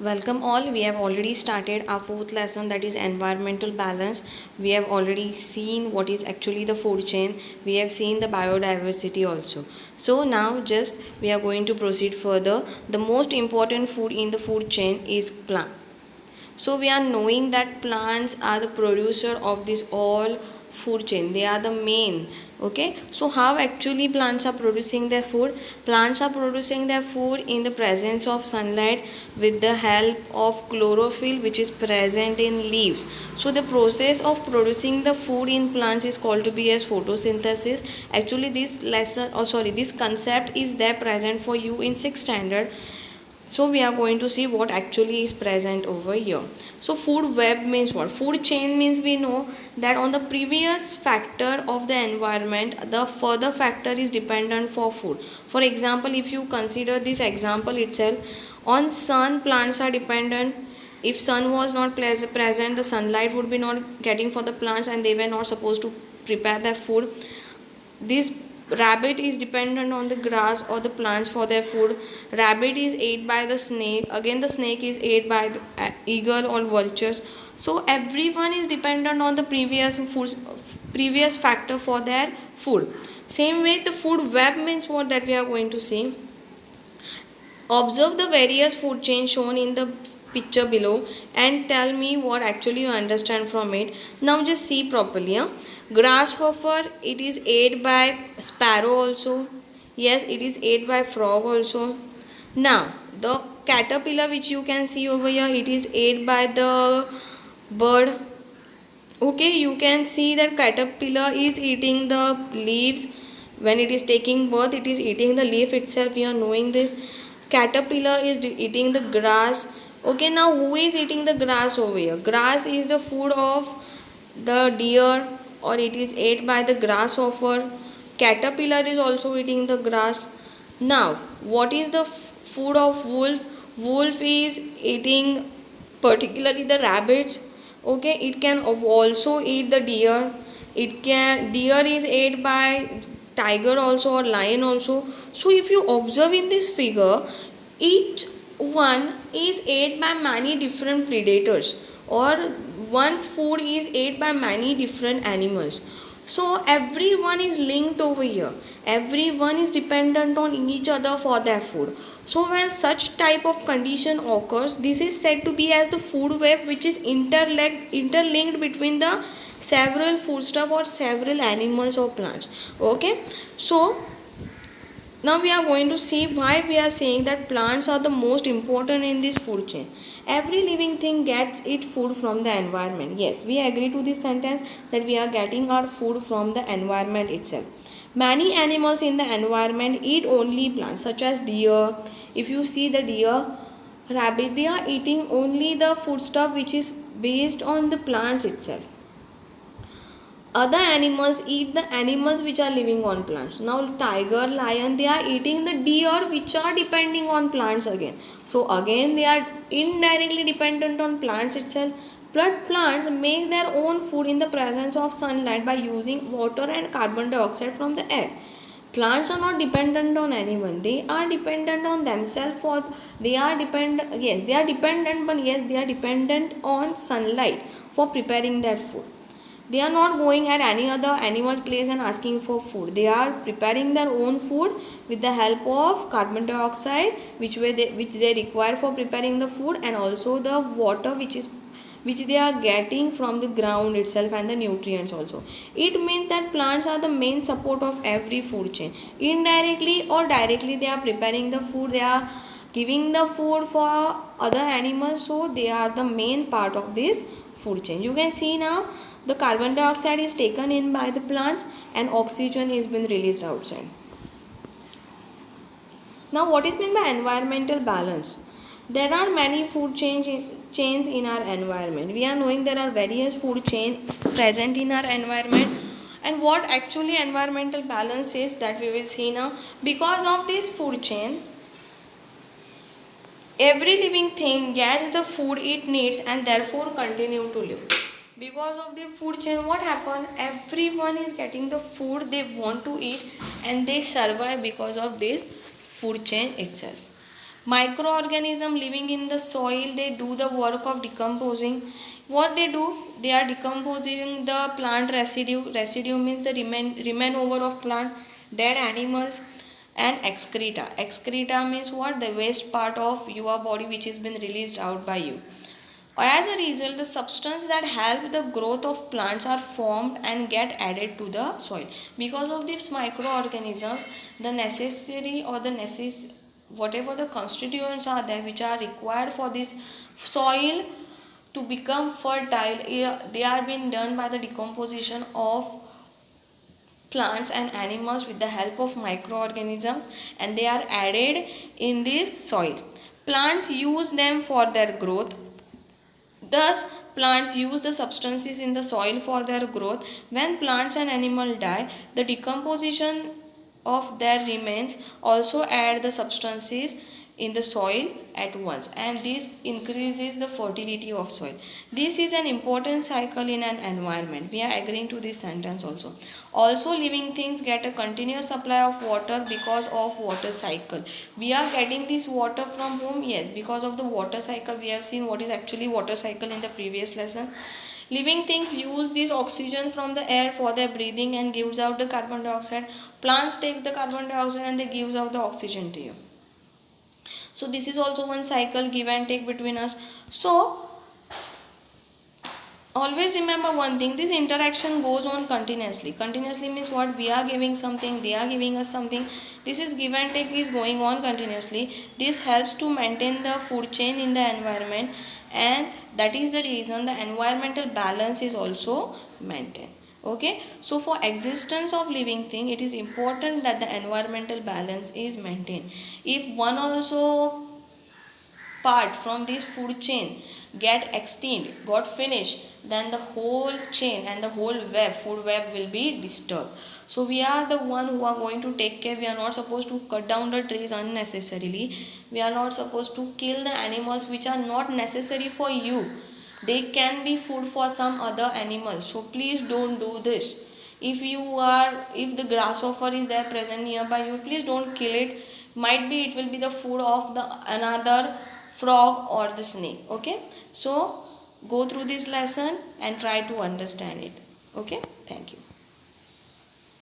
Welcome all. We have already started our fourth lesson, that is environmental balance. We have already seen what is actually the food chain. We have seen the biodiversity also. So now just we are going to proceed further. The most important food in the food chain is plant. So we are knowing that plants are the producer of this all food chain. They are the main. Okay, so how actually plants are producing their food? Plants are producing their food in the presence of sunlight with the help of chlorophyll, which is present in leaves. So the process of producing the food in plants is called to be as photosynthesis. Actually this lesson, this concept is there present for you in 6th standard. So we are going to see what actually is present over here. So food web means what? Food chain means we know that on the previous factor of the environment, the further factor is dependent for food. For example, if you consider this example itself, on sun plants are dependent. If sun was not present, the sunlight would be not getting for the plants and they were not supposed to prepare their food. This rabbit is dependent on the grass or the plants for their food. Rabbit is ate by the snake, again the snake is ate by the eagle or vultures. So everyone is dependent on the previous factor for their food. Same way the food web means what, that we are going to see. Observe the various food chains shown in the picture below and tell me what actually you understand from it. Now just see properly. Grasshopper, it is ate by sparrow also. Yes, it is ate by frog also. Now the caterpillar which you can see over here, it is ate by the bird. Okay, you can see that caterpillar is eating the leaves. When it is taking birth, it is eating the leaf itself. We are knowing this. Caterpillar is eating the grass. Okay, now who is eating the grass over here? Grass is the food of the deer, or it is ate by the grasshopper. Caterpillar is also eating the grass. Now what is the food of wolf? Wolf is eating particularly the rabbits. Okay, it can also eat the deer. Deer is ate by tiger also or lion also. So if you observe in this figure, each one is ate by many different predators, or one food is ate by many different animals. So everyone is linked over here. Everyone is dependent on each other for their food. So when such type of condition occurs, this is said to be as the food web, which is interlinked between the several foodstuff or several animals or plants. Okay, so now we are going to see why we are saying that plants are the most important in this food chain. Every living thing gets its food from the environment. Yes, we agree to this sentence that we are getting our food from the environment itself. Many animals in the environment eat only plants, such as deer. If you see the deer, rabbit, they are eating only the foodstuff which is based on the plants itself. Other animals eat the animals which are living on plants. Now tiger, lion, they are eating the deer which are depending on plants again. So again they are indirectly dependent on plants itself. But plants make their own food in the presence of sunlight by using water and carbon dioxide from the air. Plants are not dependent on anyone. They are dependent on themselves. For they are dependent, yes, they are dependent, but yes, they are dependent on sunlight for preparing their food. They are not going at any other animal place and asking for food. They are preparing their own food with the help of carbon dioxide, which they require for preparing the food, and also the water which they are getting from the ground itself, and the nutrients also. It means that plants are the main support of every food chain. Indirectly or directly, they are preparing the food. They are giving the food for other animals, so they are the main part of this food chain. You can see now the carbon dioxide is taken in by the plants and oxygen is being released outside. Now what is meant by environmental balance? There are many chains in our environment. We are knowing there are various food chains present in our environment, and what actually environmental balance is, that we will see now. Because of this food chain, every living thing gets the food it needs and therefore continue to live. Because of the food chain, what happened? Everyone is getting the food they want to eat and they survive because of this food chain itself. Microorganism living in the soil, they do the work of decomposing. What they do, they are decomposing the plant residue means the remain over of plant, dead animals, and excreta means what, the waste part of your body which has been released out by you. As a result, the substance that help the growth of plants are formed and get added to the soil. Because of these microorganisms, the necessary or the whatever the constituents are there which are required for this soil to become fertile, they are being done by the decomposition of plants and animals with the help of microorganisms, and they are added in this soil. Plants use them for their growth. Thus, plants use the substances in the soil for their growth. When plants and animals die, the decomposition of their remains also add the substances in the soil at once, and this increases the fertility of soil. This is an important cycle in an environment. We are agreeing to this sentence also. Also, living things get a continuous supply of water because of water cycle. We are getting this water from whom? Yes, because of the water cycle. We have seen what is actually water cycle in the previous lesson. Living things use this oxygen from the air for their breathing and gives out the carbon dioxide. Plants takes the carbon dioxide and they gives out the oxygen to you. So this is also one cycle, give and take between us. So always remember one thing, this interaction goes on continuously. Continuously means what? We are giving something, they are giving us something. This is give and take is going on continuously. This helps to maintain the food chain in the environment, and that is the reason the environmental balance is also maintained. Okay, so for existence of living thing, it is important that the environmental balance is maintained. If one also part from this food chain get extinct, got finished, then the whole chain and the whole food web will be disturbed. So we are the one who are going to take care. We are not supposed to cut down the trees unnecessarily. We are not supposed to kill the animals which are not necessary for you. They can be food for some other animals. So please don't do this. If the grasshopper is there present nearby you, please don't kill it. Might be it will be the food of the another frog or the snake. Okay, so go through this lesson and try to understand it. Okay, thank you.